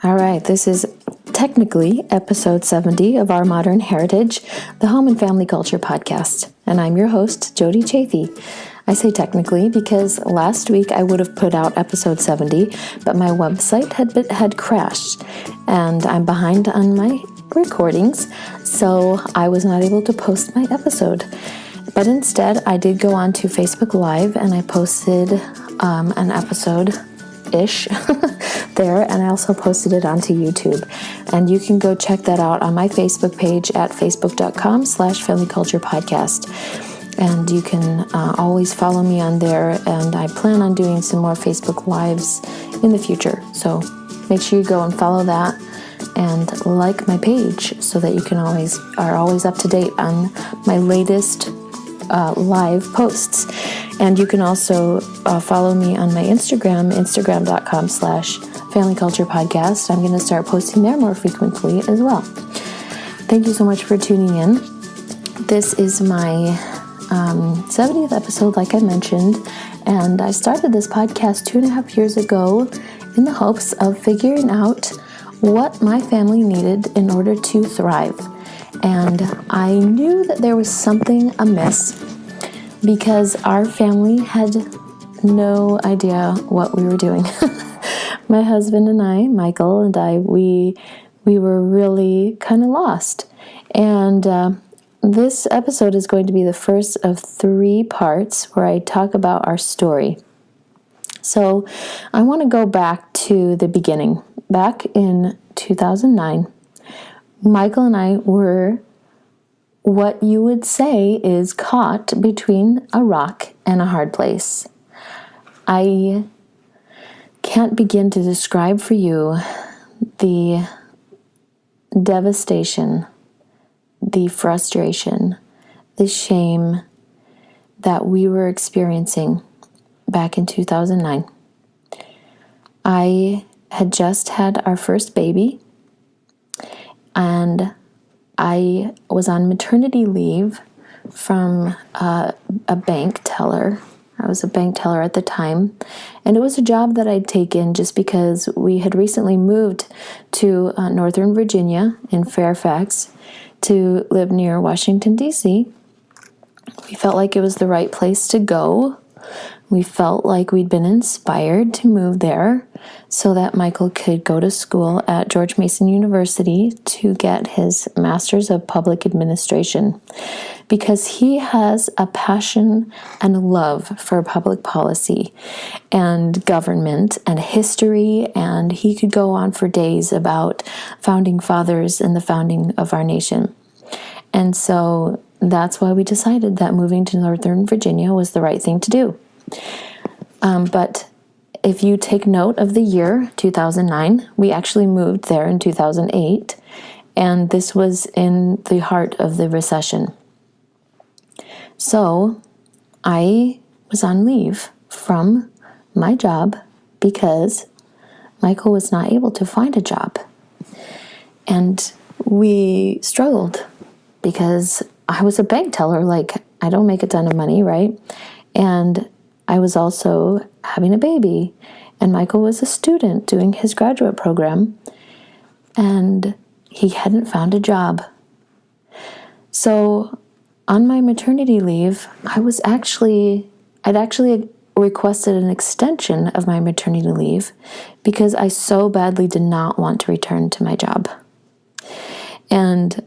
All right, this is technically episode 70 of Our Modern Heritage, the Home and Family Culture podcast, and I'm your host, Jody Chafee. I say technically because last week I would have put out episode 70, but my website had crashed, and I'm behind on my recordings, so I was not able to post my episode. But instead, I did go on to Facebook Live, and I posted an episode-ish there, and I also posted it onto YouTube. And you can go check that out on my Facebook page at facebook.com/familyculturepodcast. And you can always follow me on there, and I plan on doing some more Facebook Lives in the future. So make sure you go and follow that and like my page so that you are always up to date on my latest live posts. And you can also follow me on my instagram.com/familyculturepodcast. I'm going to start posting there more frequently as well. Thank you so much for tuning in. This is my 70th episode, like I mentioned, and I started this podcast 2.5 years ago in the hopes of figuring out what my family needed in order to thrive. And I knew that there was something amiss because our family had no idea what we were doing. My husband and I, Michael and I, we were really kind of lost. And this episode is going to be the first of 3 parts where I talk about our story. So I want to go back to the beginning. Back in 2009, Michael and I were what you would say is caught between a rock and a hard place. I can't begin to describe for you the devastation, the frustration, the shame that we were experiencing back in 2009. I had just had our first baby, and I was on maternity leave from a bank teller. I was a bank teller at the time, and it was a job that I'd taken just because we had recently moved to Northern Virginia in Fairfax to live near Washington, D.C. We felt like it was the right place to go. We felt like we'd been inspired to move there so that Michael could go to school at George Mason University to get his Master's of Public Administration, because he has a passion and a love for public policy and government and history, and he could go on for days about founding fathers and the founding of our nation. And so that's why we decided that moving to Northern Virginia was the right thing to do. But if you take note of the year 2009, we actually moved there in 2008, and this was in the heart of the recession. So I was on leave from my job because Michael was not able to find a job. And we struggled because I was a bank teller, like I don't make a ton of money, right? And I was also having a baby, and Michael was a student doing his graduate program, and he hadn't found a job. So on my maternity leave, I'd actually requested an extension of my maternity leave because I so badly did not want to return to my job. And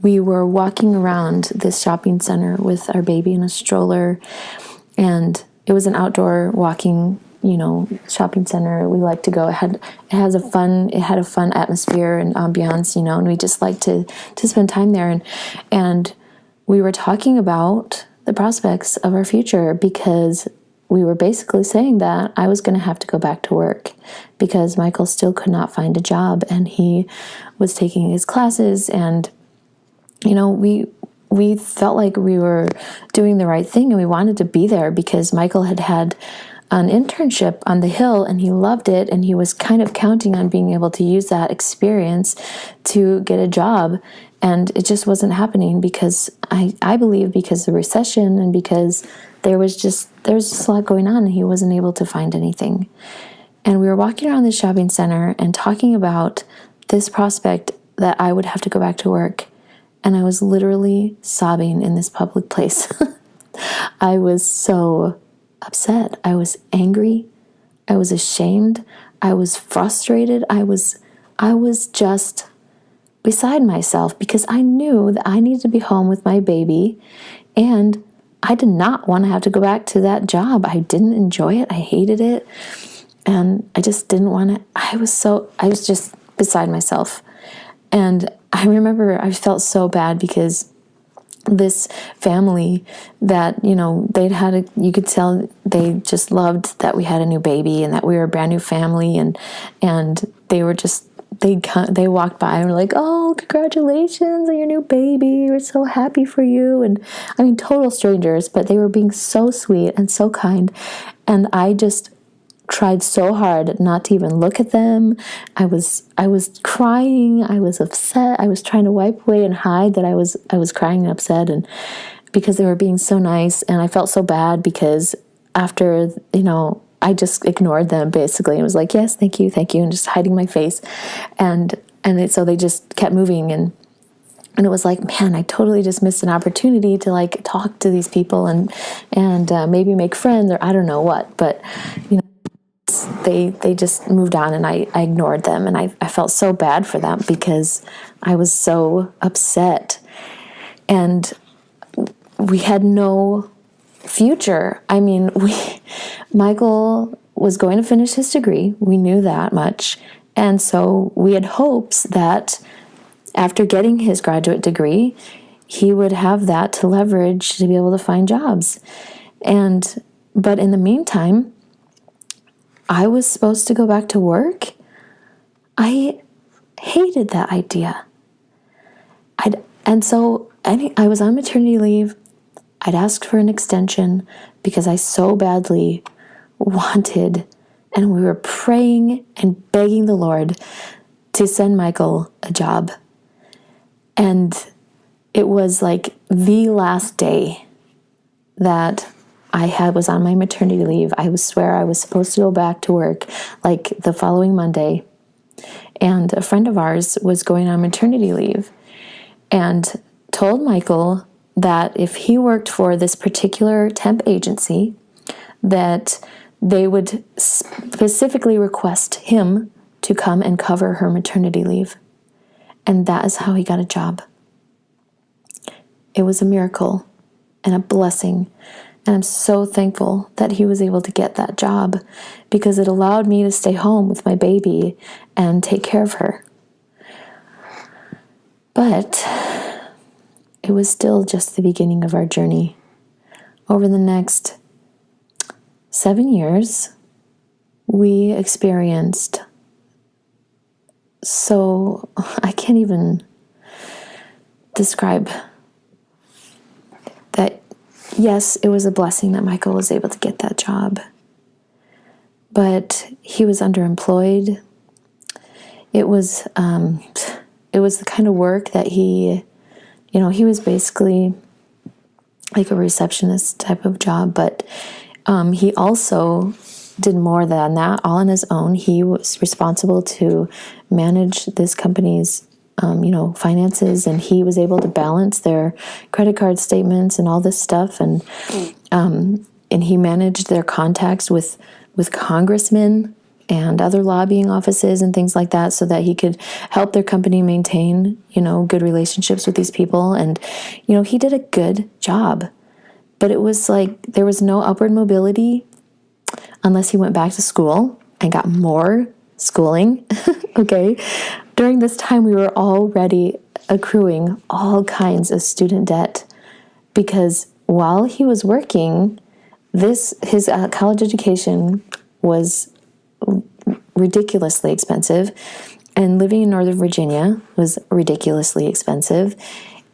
we were walking around this shopping center with our baby in a stroller, and it was an outdoor walking, shopping center. We like to go. It had a fun atmosphere and ambiance, and we just like to spend time there. And we were talking about the prospects of our future because we were basically saying that I was going to have to go back to work because Michael still could not find a job, and he was taking his classes, and we felt like we were doing the right thing, and we wanted to be there because Michael had an internship on the Hill, and he loved it, and he was kind of counting on being able to use that experience to get a job, and it just wasn't happening because I believe because of the recession and because there was just a lot going on, and he wasn't able to find anything. And we were walking around the shopping center and talking about this prospect that I would have to go back to work. And I was literally sobbing in this public place. I was so upset. I was angry. I was ashamed. I was frustrated. I was just beside myself because I knew that I needed to be home with my baby, and I did not want to have to go back to that job. I didn't enjoy it. I hated it. And I just didn't want to. I was just beside myself. And I remember I felt so bad because this family that, you could tell they just loved that we had a new baby and that we were a brand new family. And they were just, they walked by and were like, "Oh, congratulations on your new baby. We're so happy for you." And I mean, total strangers, but they were being so sweet and so kind. And I just tried so hard not to even look at them. I was crying. I was upset. I was trying to wipe away and hide that I was crying and upset, and because they were being so nice. And I felt so bad because after, I just ignored them basically and was like, "Yes, thank you," and just hiding my face. So they just kept moving, and it was like, man, I totally just missed an opportunity to like talk to these people and maybe make friends, or I don't know what, but they just moved on, and I ignored them, and I felt so bad for them because I was so upset, and we had no future. I mean, Michael was going to finish his degree. We knew that much, and so we had hopes that after getting his graduate degree, he would have that to leverage to be able to find jobs. But in the meantime, I was supposed to go back to work. I hated that idea. I was on maternity leave. I'd asked for an extension because I so badly wanted, and we were praying and begging the Lord to send Michael a job. And it was like the last day that I was on my maternity leave. I swear I was supposed to go back to work like the following Monday. And a friend of ours was going on maternity leave and told Michael that if he worked for this particular temp agency, that they would specifically request him to come and cover her maternity leave. And that is how he got a job. It was a miracle and a blessing. And I'm so thankful that he was able to get that job because it allowed me to stay home with my baby and take care of her. But it was still just the beginning of our journey. Over the next 7 years, we experienced I can't even describe that. Yes, it was a blessing that Michael was able to get that job, but he was underemployed. It was the kind of work that he was basically like a receptionist type of job, but he also did more than that, all on his own. He was responsible to manage this company's finances, and he was able to balance their credit card statements and all this stuff, and he managed their contacts with congressmen and other lobbying offices and things like that, so that he could help their company maintain good relationships with these people. And he did a good job, but it was like there was no upward mobility unless he went back to school and got more schooling. Okay. During this time, we were already accruing all kinds of student debt because while he was working, his college education was ridiculously expensive, and living in Northern Virginia was ridiculously expensive.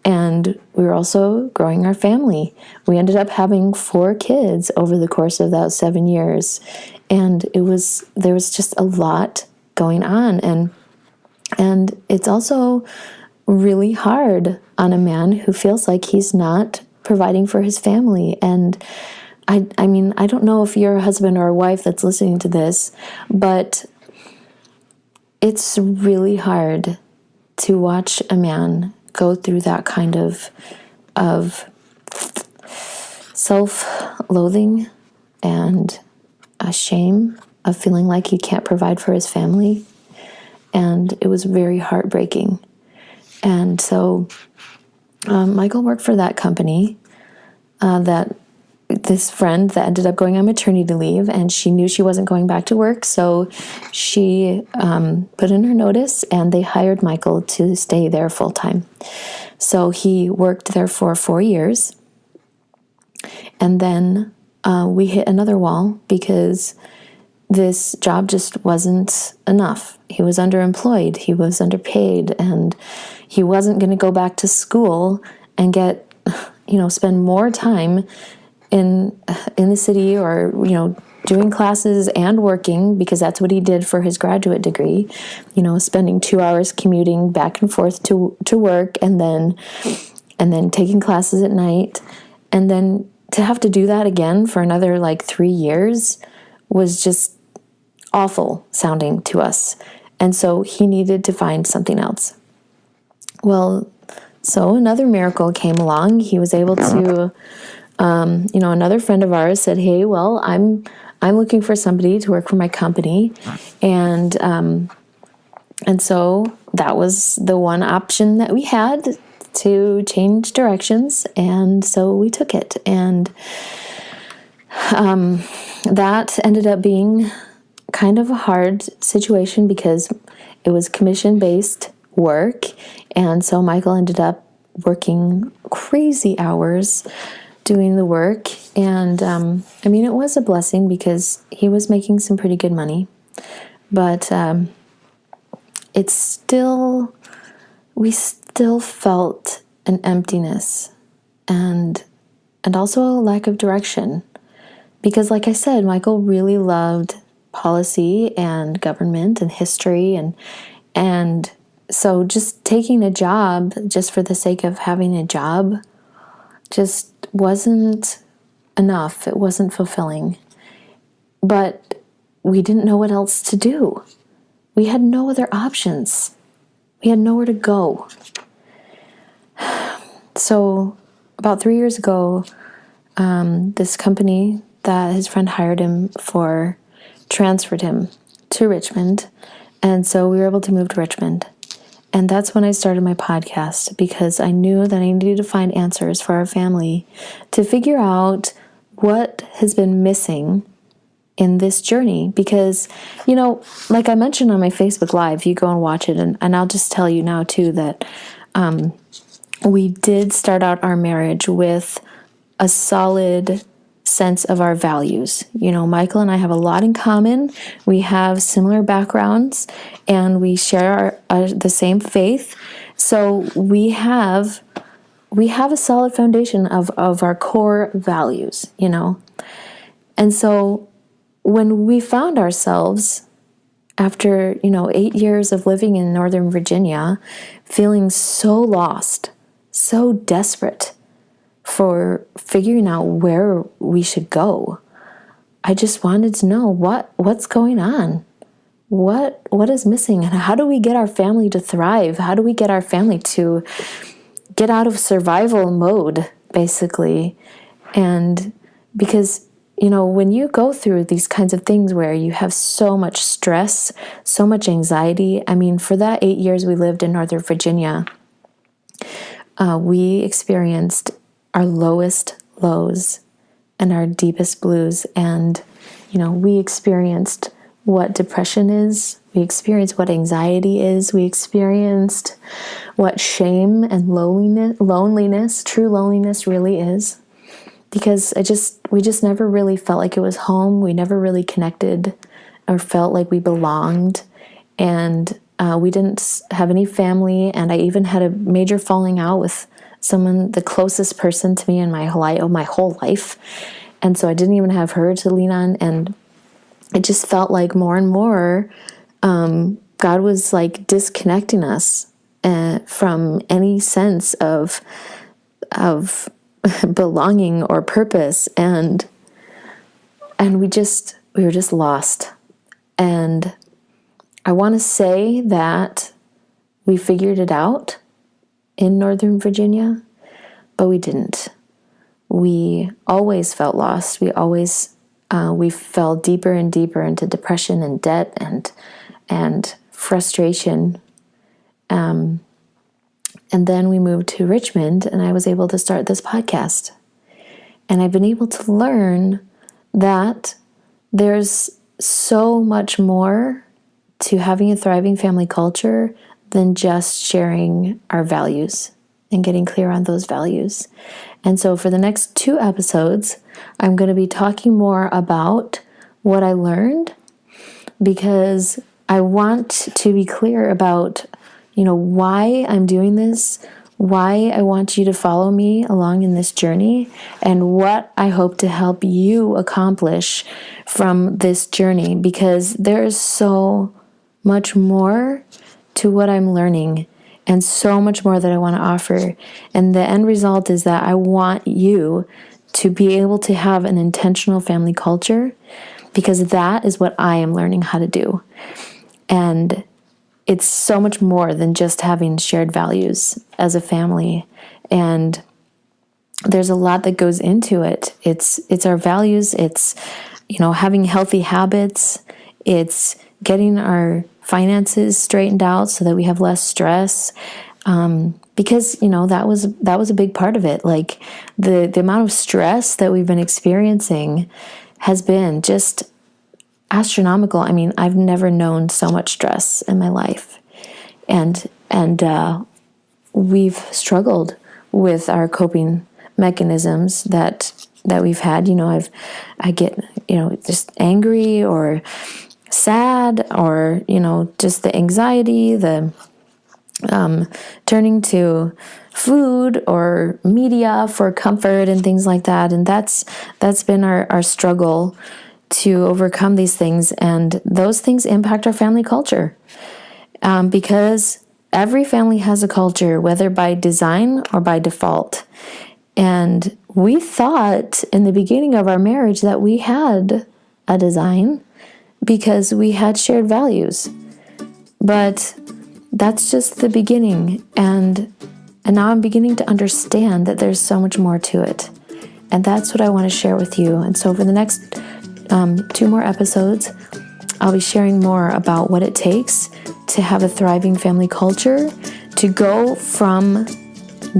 And we were also growing our family. We ended up having 4 kids over the course of that 7 years. And there was just a lot going on. And it's also really hard on a man who feels like he's not providing for his family. And I mean, I don't know if you're a husband or a wife that's listening to this, but it's really hard to watch a man go through that kind of self-loathing and a shame of feeling like he can't provide for his family. And it was very heartbreaking. And so Michael worked for that company that this friend that ended up going on maternity leave, and she knew she wasn't going back to work, so she put in her notice, and they hired Michael to stay there full time. So he worked there for 4 years, and then we hit another wall because this job just wasn't enough. He was underemployed, he was underpaid, and he wasn't going to go back to school and get, spend more time in the city or, doing classes and working, because that's what he did for his graduate degree, spending 2 hours commuting back and forth to work and then taking classes at night. And then to have to do that again for another 3 years was just awful sounding to us. And so he needed to find something else. Well, so another miracle came along. He was able to, another friend of ours said, "Hey, well, I'm looking for somebody to work for my company," and so that was the one option that we had to change directions, and so we took it, and that ended up being kind of a hard situation because it was commission-based work, and so Michael ended up working crazy hours doing the work, and it was a blessing because he was making some pretty good money, but we still felt an emptiness and also a lack of direction, because like I said, Michael really loved policy and government and history, and so just taking a job just for the sake of having a job just wasn't enough. It wasn't fulfilling. But we didn't know what else to do. We had no other options. We had nowhere to go. So about 3 years ago, this company that his friend hired him for transferred him to Richmond. And so we were able to move to Richmond. And that's when I started my podcast, because I knew that I needed to find answers for our family to figure out what has been missing in this journey. Because, like I mentioned on my Facebook Live, you go and watch it, and I'll just tell you now too that we did start out our marriage with a solid sense of our values. Michael and I have a lot in common. We have similar backgrounds, and we share the same faith. So we have a solid foundation of our core values, And so when we found ourselves after, 8 years of living in Northern Virginia, feeling so lost, so desperate for figuring out where we should go, I just wanted to know what's going on. What is missing, and how do we get our family to thrive? How do we get our family to get out of survival mode, basically? And because, when you go through these kinds of things where you have so much stress, so much anxiety, for that 8 years we lived in Northern Virginia, we experienced our lowest lows and our deepest blues. And, we experienced what depression is. We experienced what anxiety is. We experienced what shame and loneliness, true loneliness really is. Because we just never really felt like it was home. We never really connected or felt like we belonged. And we didn't have any family. And I even had a major falling out with someone, the closest person to me in my whole life. And so I didn't even have her to lean on. And it just felt like more and more God was disconnecting us from any sense of belonging or purpose. And And we were just lost. And I want to say that we figured it out in Northern Virginia, but we didn't. We always felt lost. We fell deeper and deeper into depression and debt and frustration. And then we moved to Richmond, and I was able to start this podcast. And I've been able to learn that there's so much more to having a thriving family culture than just sharing our values and getting clear on those values. And so for the next 2 episodes, I'm going to be talking more about what I learned, because I want to be clear about, why I'm doing this, why I want you to follow me along in this journey, and what I hope to help you accomplish from this journey, because there is so much more to what I'm learning and so much more that I want to offer. And the end result is that I want you to be able to have an intentional family culture, because that is what I am learning how to do. And it's so much more than just having shared values as a family. And there's a lot that goes into it. It's our values. It's, having healthy habits. It's getting our finances straightened out so that we have less stress. Because, that was a big part of it. Like the amount of stress that we've been experiencing has been just astronomical. I mean, I've never known so much stress in my life. And we've struggled with our coping mechanisms that we've had. I get, just angry or sad, or, just the anxiety, the turning to food or media for comfort and things like that. And that's been our struggle to overcome these things. And those things impact our family culture, because every family has a culture, whether by design or by default. And we thought in the beginning of our marriage that we had a design because we had shared values. But that's just the beginning. And now I'm beginning to understand that there's so much more to it. And that's what I want to share with you. And so for the next 2 more episodes, I'll be sharing more about what it takes to have a thriving family culture, to go from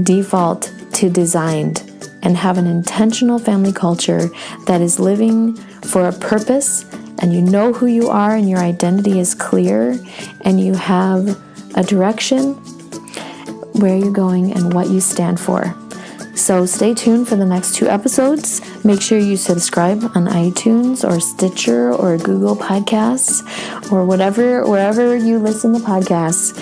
default to designed, and have an intentional family culture that is living for a purpose, and you know who you are and your identity is clear, and you have a direction where you're going and what you stand for. So stay tuned for the next 2 episodes. Make sure you subscribe on iTunes or Stitcher or Google Podcasts or wherever you listen to podcasts.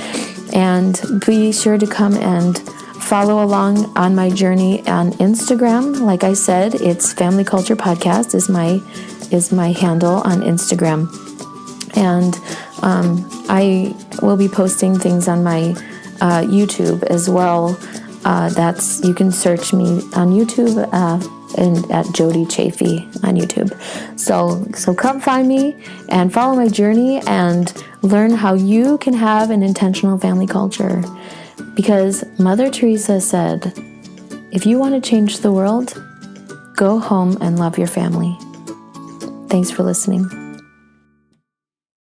And be sure to come and follow along on my journey on Instagram. Like I said, it's Family Culture Podcast is my handle on Instagram. And I will be posting things on my YouTube as well. You can search me on YouTube and at Jody Chafee on YouTube. So come find me and follow my journey and learn how you can have an intentional family culture. Because Mother Teresa said, if you want to change the world, go home and love your family. Thanks for listening.